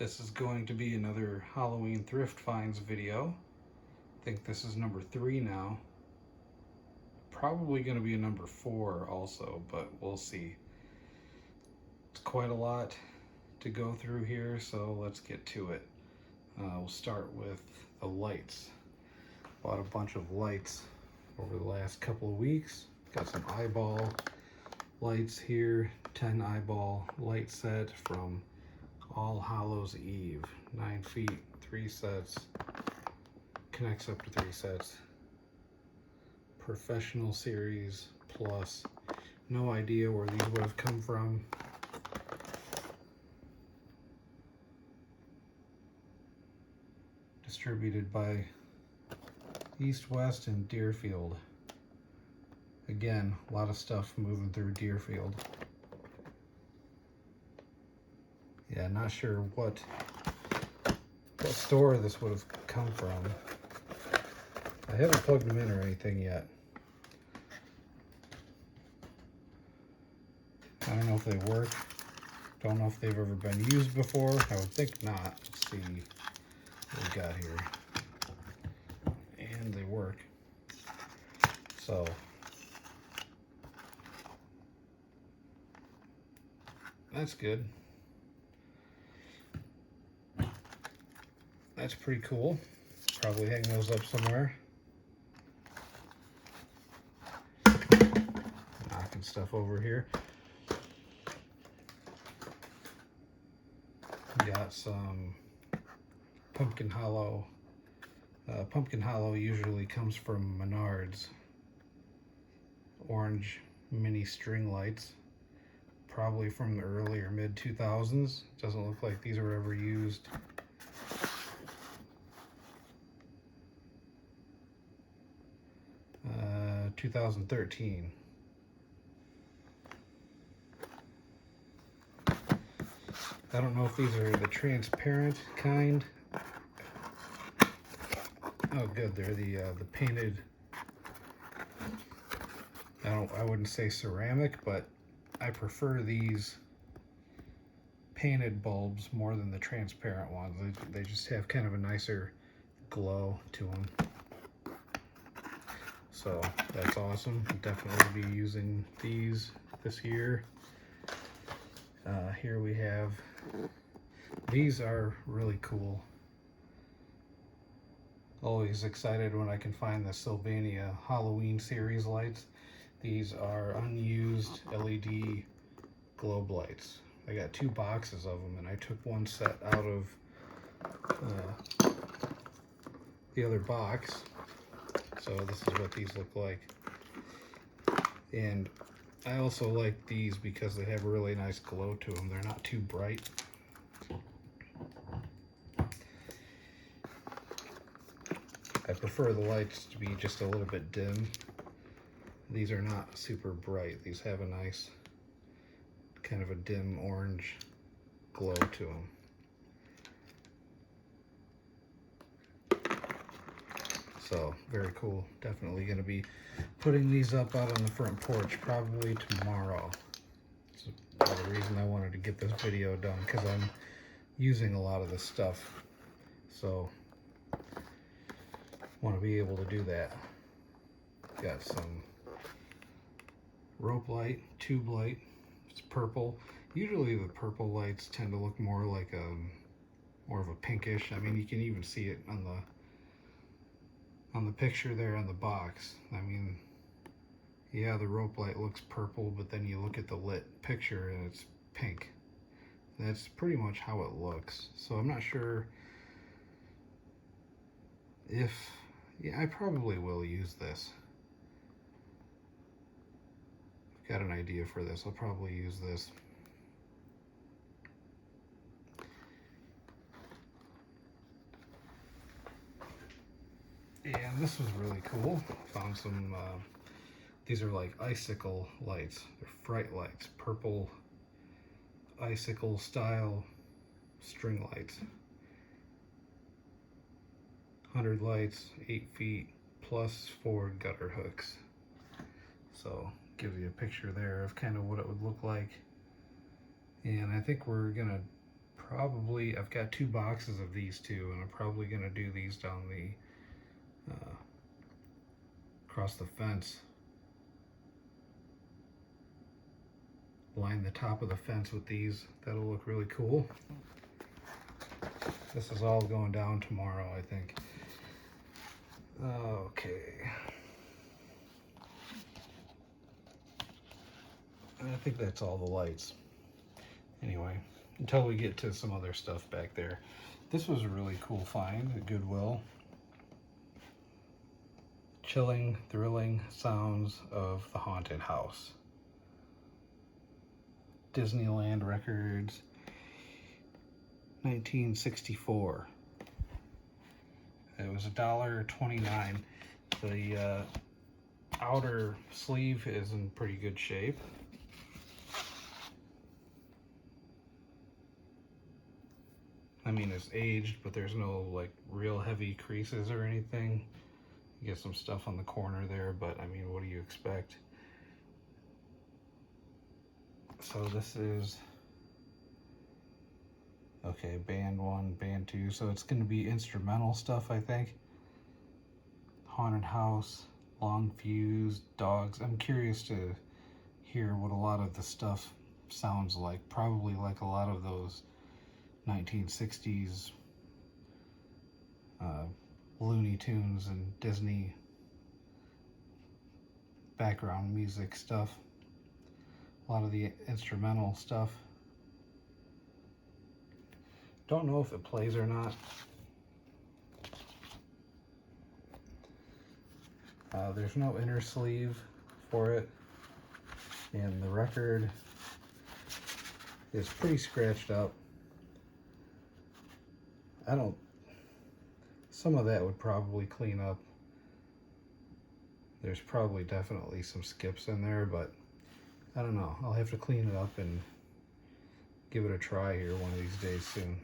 This is going to be another Halloween thrift finds video. I think this is number 3 now. Probably going to be a number 4 also, but we'll see. It's quite a lot to go through here, so let's get to it. We'll start with the lights. Bought a bunch of lights over the last couple of weeks. Got some eyeball lights here, 10 eyeball light set from All Hallows Eve, 9 feet, 3 sets, connects up to 3 sets. Professional series plus, no idea where these would have come from. Distributed by East West and Deerfield. Again, a lot of stuff moving through Deerfield. Yeah, not sure what store this would have come from. I haven't plugged them in or anything yet. I don't know if they work. Don't know if they've ever been used before. I would think not. Let's see what we got here. And they work. So that's good. That's pretty cool. Probably hang those up somewhere. Knocking stuff over here. Got some Pumpkin Hollow. Pumpkin Hollow usually comes from Menards. Orange mini string lights. Probably from the early or mid 2000s. Doesn't look like these were ever used. Uh, 2013. I don't know if these are the transparent kind. Oh, good. They're the painted. I wouldn't say ceramic, but I prefer these painted bulbs more than the transparent ones. They just have kind of a nicer glow to them. So that's awesome. Definitely be using these this year. Here we have, these are really cool. Always excited when I can find the Sylvania Halloween series lights. These are unused LED globe lights. I got 2 boxes of them, and I took one set out of the other box. So this is what these look like. And I also like these because they have a really nice glow to them. They're not too bright. I prefer the lights to be just a little bit dim. These are not super bright. These have a nice kind of a dim orange glow to them. So very cool. Definitely going to be putting these up out on the front porch probably tomorrow. That's the reason I wanted to get this video done, because I'm using a lot of this stuff. So want to be able to do that. Got some rope light, tube light. It's purple. Usually the purple lights tend to look more like more of a pinkish. I mean, you can even see it on the picture there on the box. I mean, yeah, the rope light looks purple, but then you look at the lit picture and it's pink. That's pretty much how it looks. So I'm not sure if, yeah, I probably will use this. I've got an idea for this. I'll probably use this. And this was really cool. Found some, these are like Icicle Lights. They're fright lights, purple icicle style string lights. 100 lights, 8 feet, plus 4 gutter hooks. So gives you a picture there of kind of what it would look like. And I think we're gonna I've got 2 boxes of these two, and I'm probably going to do these down the across the fence. Line the top of the fence with these. That'll look really cool. This is all going down tomorrow, I think. Okay. I think that's all the lights. Anyway, until we get to some other stuff back there. This was a really cool find at Goodwill. Chilling, thrilling sounds of the haunted house. Disneyland Records, 1964. It was $1.29. The outer sleeve is in pretty good shape. I mean, it's aged, but there's no like real heavy creases or anything. You get some stuff on the corner there, but I mean, what do you expect? So this is, okay, band 1, band 2. So it's going to be instrumental stuff, I think. Haunted house, long fuse, dogs. I'm curious to hear what a lot of the stuff sounds like. Probably like a lot of those 1960s Looney Tunes and Disney background music stuff. A lot of the instrumental stuff. Don't know if it plays or not. There's no inner sleeve for it, and the record is pretty scratched up. Some of that would probably clean up. There's probably definitely some skips in there, but I don't know. I'll have to clean it up and give it a try here one of these days soon.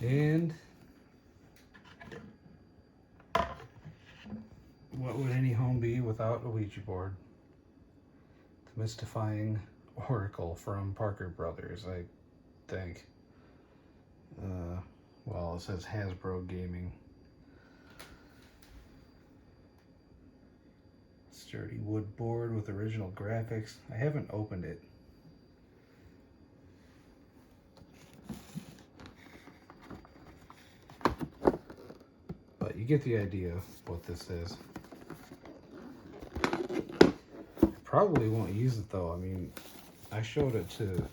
And what would any home be without a Ouija board? The mystifying oracle from Parker Brothers, I think. Well, it says Hasbro Gaming. Sturdy wood board with original graphics. I haven't opened it. But you get the idea of what this is. Probably won't use it though. I mean, I showed it to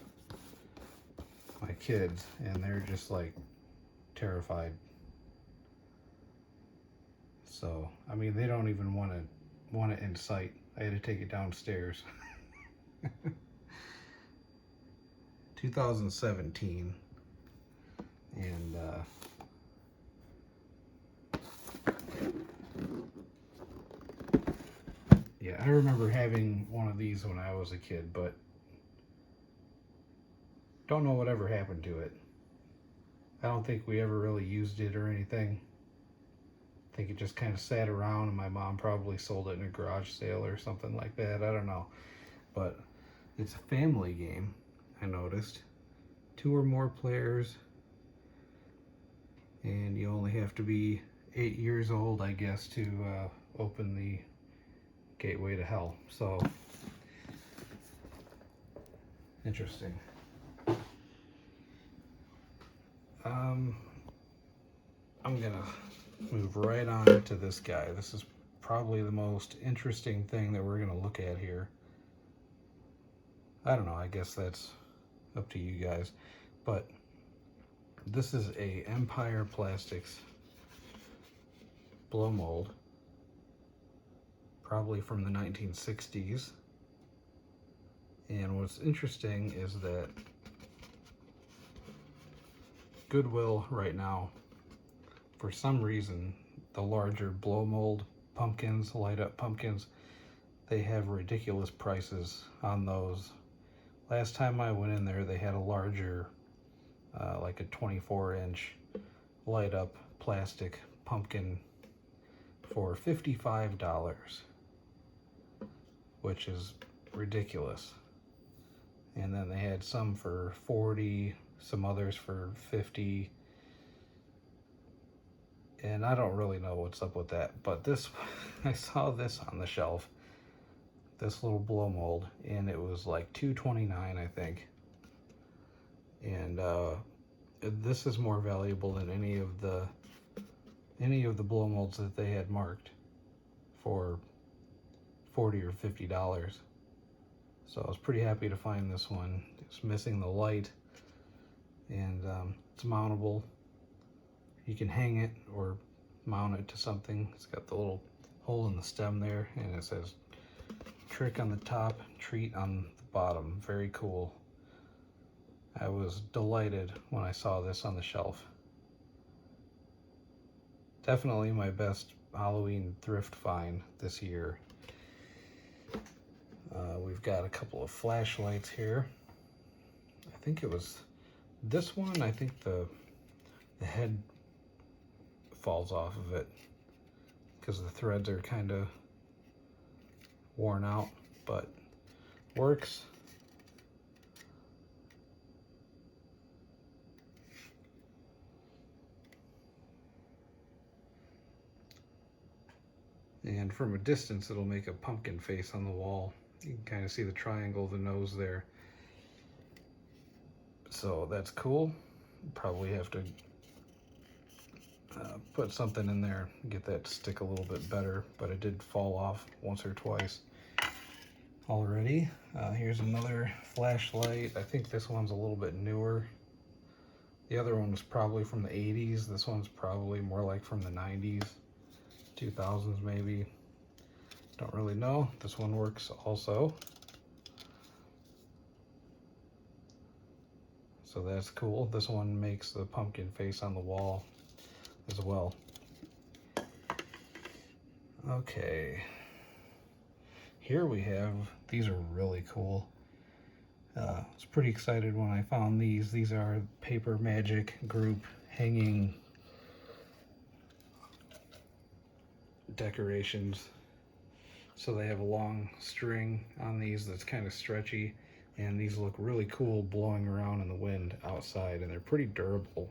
my kids and they're just like terrified. So, I mean, they don't even want it in sight. I had to take it downstairs. 2017. And yeah, I remember having one of these when I was a kid, but don't know whatever happened to it. I don't think we ever really used it or anything. I think it just kind of sat around and my mom probably sold it in a garage sale or something like that. I don't know. But it's a family game, I noticed. 2 or more players. And you only have to be 8 years old, I guess, to open the gateway to hell. So, interesting. I'm gonna move right on to this guy. This is probably the most interesting thing that we're gonna look at here. I don't know, I guess that's up to you guys. But this is a Empire Plastics blow mold, probably from the 1960s. And what's interesting is that Goodwill right now, for some reason, the larger blow mold pumpkins, light up pumpkins, they have ridiculous prices on those. Last time I went in there, they had a larger, like a 24-inch light up plastic pumpkin for $55, which is ridiculous. And then they had some for 40, some others for 50. And I don't really know what's up with that, but this, I saw this on the shelf, this little blow mold, and it was like $2.29, I think. And this is more valuable than any of the blow molds that they had marked for $40 or $50. So I was pretty happy to find this one. It's missing the light, and it's mountable. You can hang it or mount it to something. It's got the little hole in the stem there, and it says trick on the top, treat on the bottom. Very cool. I was delighted when I saw this on the shelf. Definitely my best Halloween thrift find this year. We've got a couple of flashlights here. I think it was this one. I think the head falls off of it because the threads are kind of worn out, but works. And from a distance, it'll make a pumpkin face on the wall. You can kind of see the triangle of the nose there. So that's cool. Probably have to put something in there, get that to stick a little bit better, but it did fall off once or twice already. Here's another flashlight. I think this one's a little bit newer. The other one was probably from the 80s. This one's probably more like from the 90s, 2000s maybe. Don't really know. This one works also. So that's cool. This one makes the pumpkin face on the wall as well. Okay. Here we have, these are really cool. I was pretty excited when I found these. These are Paper Magic Group hanging decorations. So they have a long string on these that's kind of stretchy, and these look really cool blowing around in the wind outside, and they're pretty durable,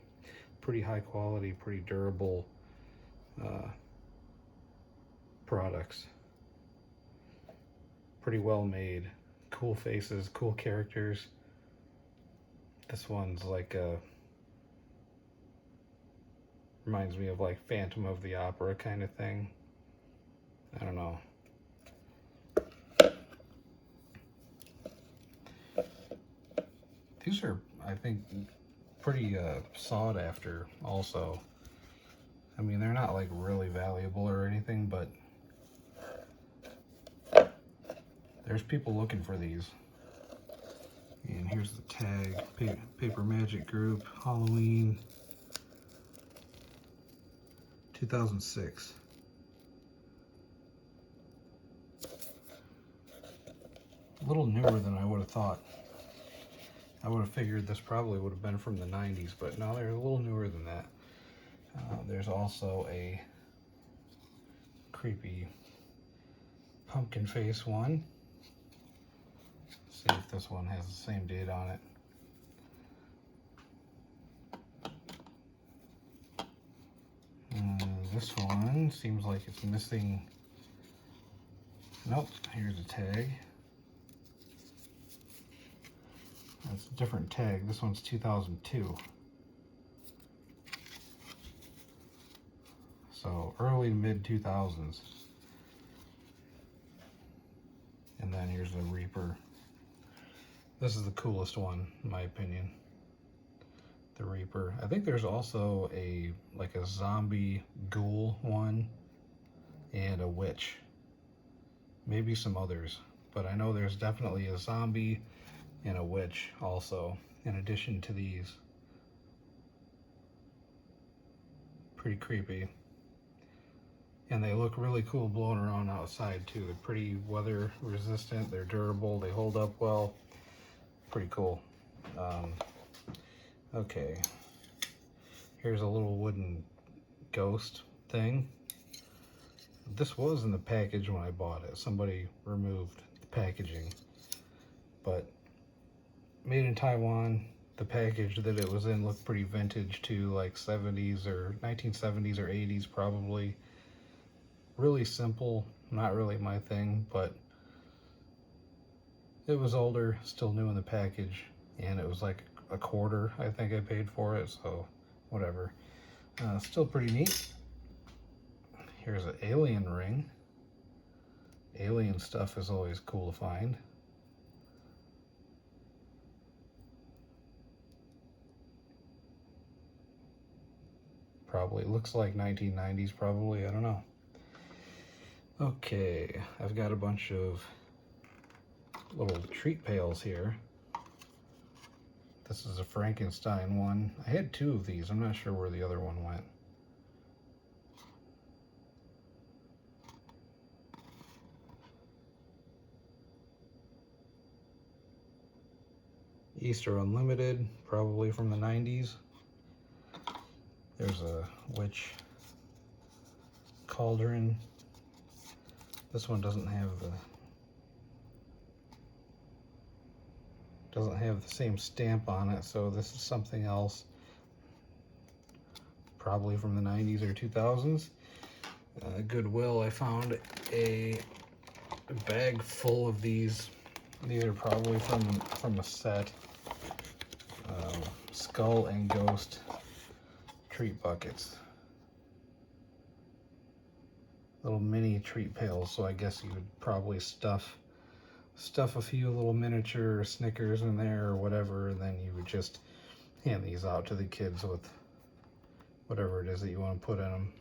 pretty high quality, pretty durable products. Pretty well made, cool faces, cool characters. This one's like reminds me of like Phantom of the Opera kind of thing. I don't know. These are, I think, pretty sought after also. I mean, they're not like really valuable or anything, but there's people looking for these. And here's the tag, Paper Magic Group, Halloween 2006. A little newer than I would have thought. I would have figured this probably would have been from the 90s, but no, they're a little newer than that. There's also a creepy pumpkin face one. Let's see if this one has the same date on it. This one seems like it's missing. Nope, here's a tag. That's a different tag. This one's 2002. So early to mid 2000s. And then here's the Reaper. This is the coolest one, in my opinion. The Reaper. I think there's also a like a zombie ghoul one and a witch. Maybe some others, but I know there's definitely a zombie and a witch also, in addition to these. Pretty creepy. And they look really cool blowing around outside too. They're pretty weather resistant, they're durable, they hold up well. Pretty cool. Okay, here's a little wooden ghost thing. This was in the package when I bought it. Somebody removed the packaging, but made in Taiwan. The package that it was in looked pretty vintage too, like 70s or 1970s or 80s probably. Really simple, not really my thing, but it was older, still new in the package, and it was like a quarter, I think I paid for it, so whatever. Still pretty neat. Here's an alien ring. Alien stuff is always cool to find. Probably looks like 1990s, probably, I don't know. Okay, I've got a bunch of little treat pails here. This is a Frankenstein one. I had two of these. I'm not sure where the other one went. Easter Unlimited, probably from the 90s. There's a witch cauldron. This one doesn't have the same stamp on it, so this is something else. Probably from the 90s or 2000s. Goodwill, I found a bag full of these. These are probably from a set. Skull and Ghost treat buckets. Little mini treat pails, so I guess you would probably stuff a few little miniature Snickers in there or whatever, and then you would just hand these out to the kids with whatever it is that you want to put in them.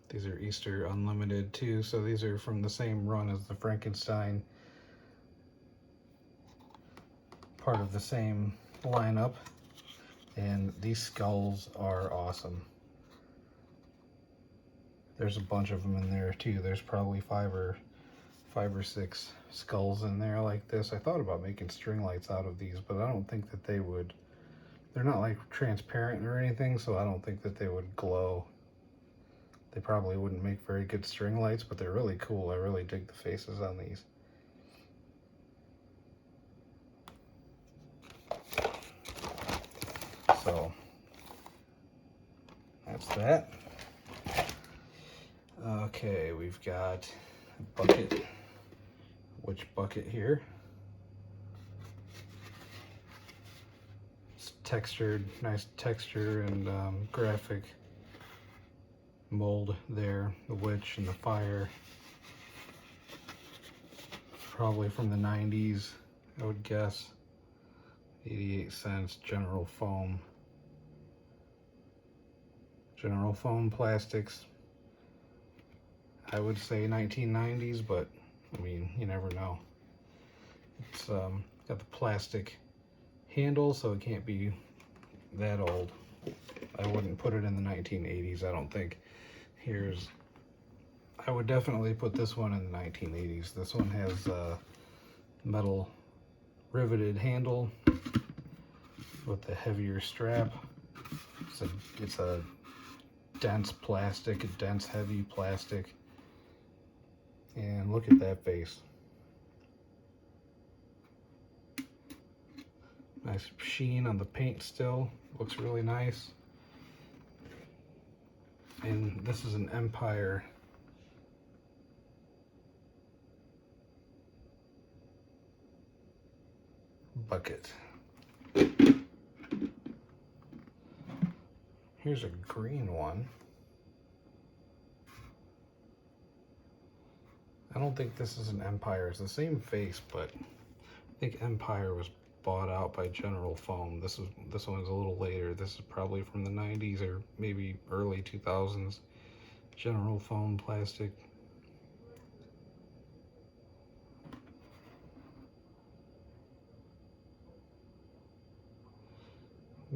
These are Easter Unlimited too, so these are from the same run as the Frankenstein, part of the same lineup, and these skulls are awesome. There's a bunch of them in there too. There's probably five or six skulls in there like this. I thought about making string lights out of these, but I don't think that they would. They're not like transparent or anything, so I don't think that they would glow. They probably wouldn't make very good string lights, but they're really cool. I really dig the faces on these. So that's that. Okay, we've got a bucket, witch bucket here. It's textured, nice texture and graphic mold there. The witch and the fire. Probably from the 90s, I would guess. 88 cents, General Foam. General Foam plastics. I would say 1990s, but I mean, you never know. It's got the plastic handle, so it can't be that old. I wouldn't put it in the 1980s, I don't think. I would definitely put this one in the 1980s. This one has a metal riveted handle with the heavier strap. It's a dense plastic, a dense heavy plastic. And look at that face. Nice sheen on the paint still. Looks really nice. And this is an Empire bucket. Here's a green one. I don't think this is an Empire. It's the same face, but I think Empire was bought out by General Foam. This one's a little later. This is probably from the 90s or maybe early 2000s. General Foam plastic.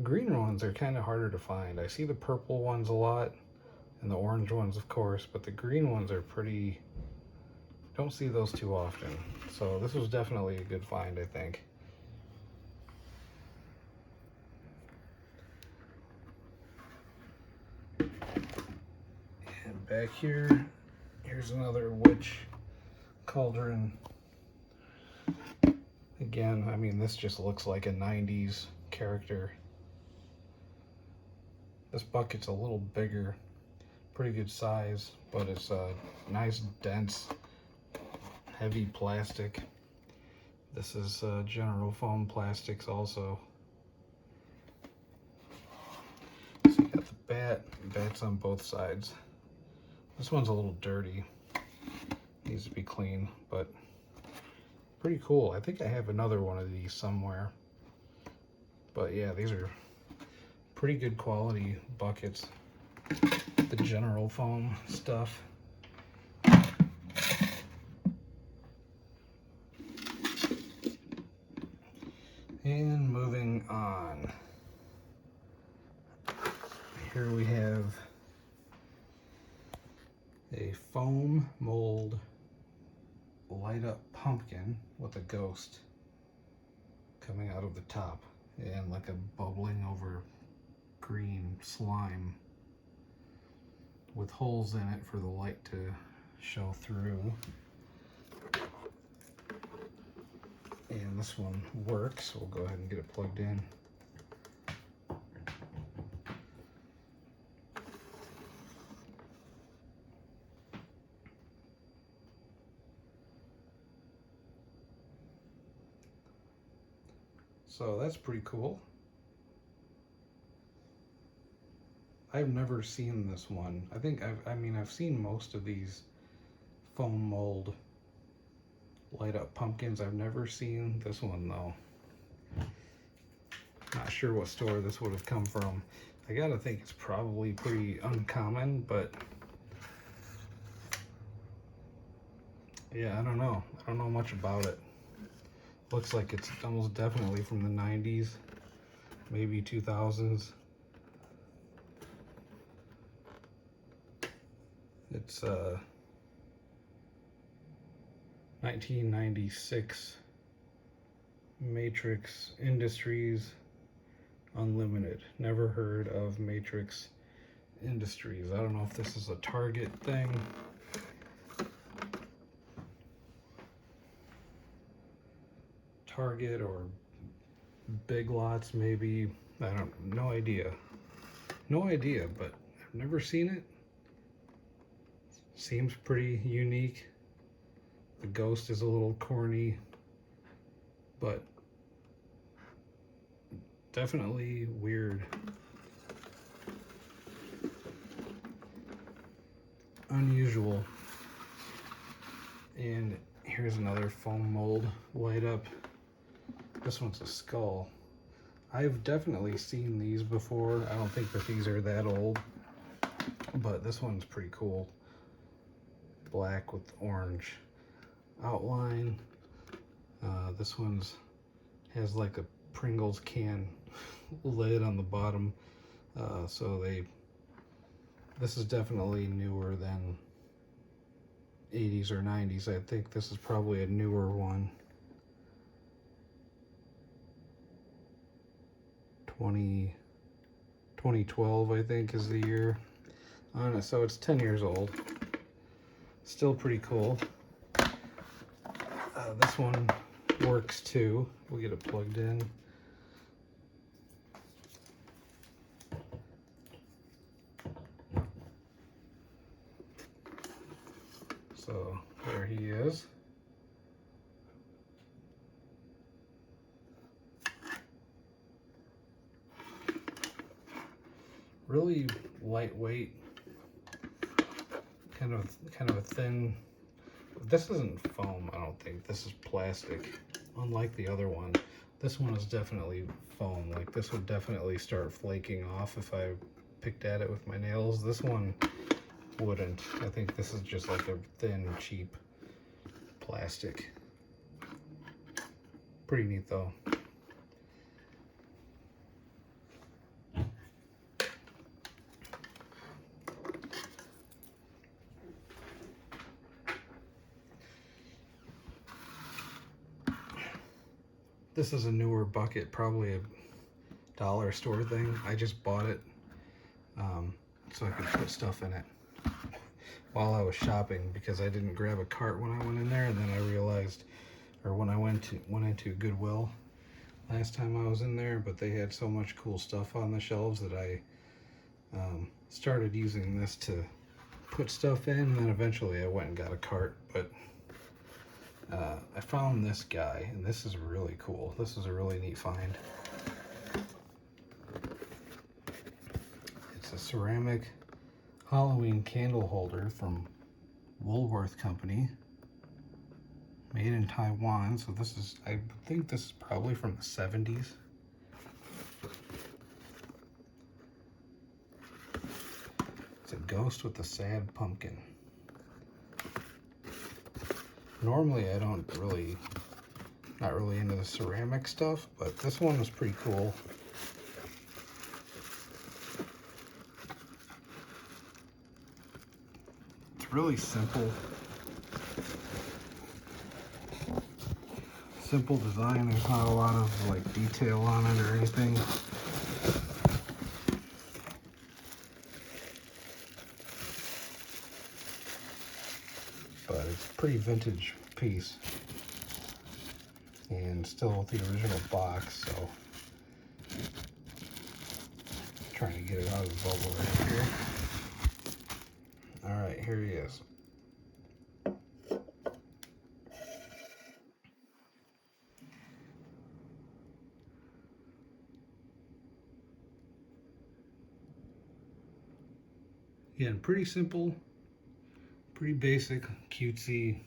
Green ones are kind of harder to find. I see the purple ones a lot and the orange ones, of course, but the green ones are pretty. Don't see those too often. So this was definitely a good find, I think. back here. Here's another witch cauldron. Again, I mean, this just looks like a 90s character. This bucket's a little bigger, pretty good size, but it's a nice, dense, heavy plastic. This is General Foam Plastics also. So you got the bats on both sides. This one's a little dirty, needs to be clean, but pretty cool. I think I have another one of these somewhere. But yeah, these are pretty good quality buckets. The General Foam stuff. And moving on. Here we have a foam mold light up pumpkin with a ghost coming out of the top and like a bubbling over green slime with holes in it for the light to show through. And this one works, so we'll go ahead and get it plugged in. So that's pretty cool. I've never seen this one. I think I've seen most of these foam mold light up pumpkins. I've never seen this one though. Not sure what store this would have come from. I gotta think it's probably pretty uncommon, but yeah, I don't know. I don't know much about it. Looks like it's almost definitely from the 90s, maybe 2000s. It's 1996 Matrix Industries Unlimited. Never heard of Matrix Industries. I don't know if this is a Target thing. Target or Big Lots maybe. No idea. No idea, but I've never seen it. Seems pretty unique. The ghost is a little corny, but definitely weird. Unusual. And here's another foam mold light up. This one's a skull. I've definitely seen these before. I don't think that these are that old, but this one's pretty cool. Black with orange outline. This one's has like a Pringles can lid on the bottom. This is definitely newer than 80s or 90s. I think this is probably a newer one. 2012, I think, is the year on it. So it's 10 years old. Still pretty cool. This one works too. We'll get it plugged in. So there he is. Really lightweight, kind of a thin. This isn't foam, I don't think. This is plastic, unlike the other one. This one is definitely foam. Like, this would definitely start flaking off if I picked at it with my nails. This one wouldn't. I think this is just like a thin, cheap plastic. Pretty neat though. This is a newer bucket, probably a dollar store thing. I just bought it so I could put stuff in it. while I was shopping because I didn't grab a cart when I went in there, and then I realized, or when I went into Goodwill last time I was in there, but they had so much cool stuff on the shelves that I started using this to put stuff in, and then eventually I went and got a cart. But I found this guy, and this is really cool. This is a really neat find. It's a ceramic Halloween candle holder from Woolworth company, made in Taiwan. So this is, I think this is probably from the 70s. It's a ghost with a sad pumpkin. Normally I don't really, not really into the ceramic stuff, but this one was pretty cool. It's really simple. Simple design. There's not a lot of like detail on it or anything. But it's a pretty vintage piece. And still with the original box, so trying to get it out of the bubble right here. Alright, here he is. Again, pretty simple, pretty basic, cutesy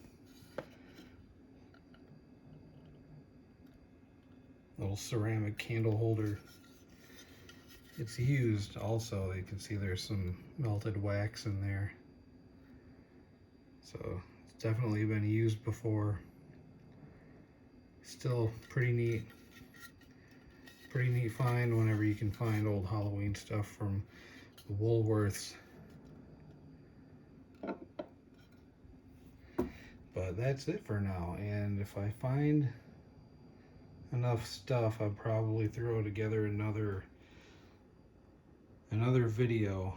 little ceramic candle holder. It's used also. You can see there's some melted wax in there. So it's definitely been used before. Still pretty neat. Pretty neat find whenever you can find old Halloween stuff from the Woolworths. But that's it for now. And if I find enough stuff, I'll probably throw together another video.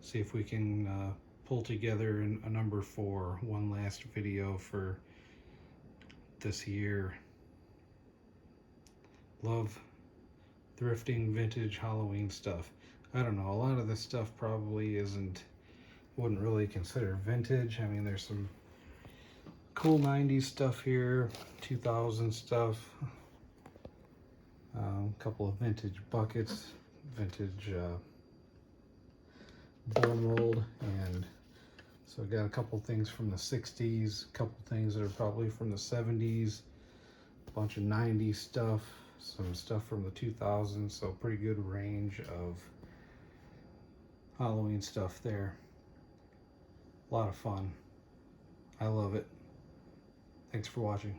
See if we can pull together a number for one last video for this year. Love thrifting vintage Halloween stuff. I don't know, a lot of this stuff probably wouldn't really consider vintage. I mean, there's some cool 90s stuff here, 2000 stuff, a couple of vintage buckets, vintage blow mold, and so I got a couple things from the 60s, a couple things that are probably from the 70s, a bunch of 90s stuff, some stuff from the 2000s, so pretty good range of Halloween stuff there. A lot of fun. I love it. Thanks for watching.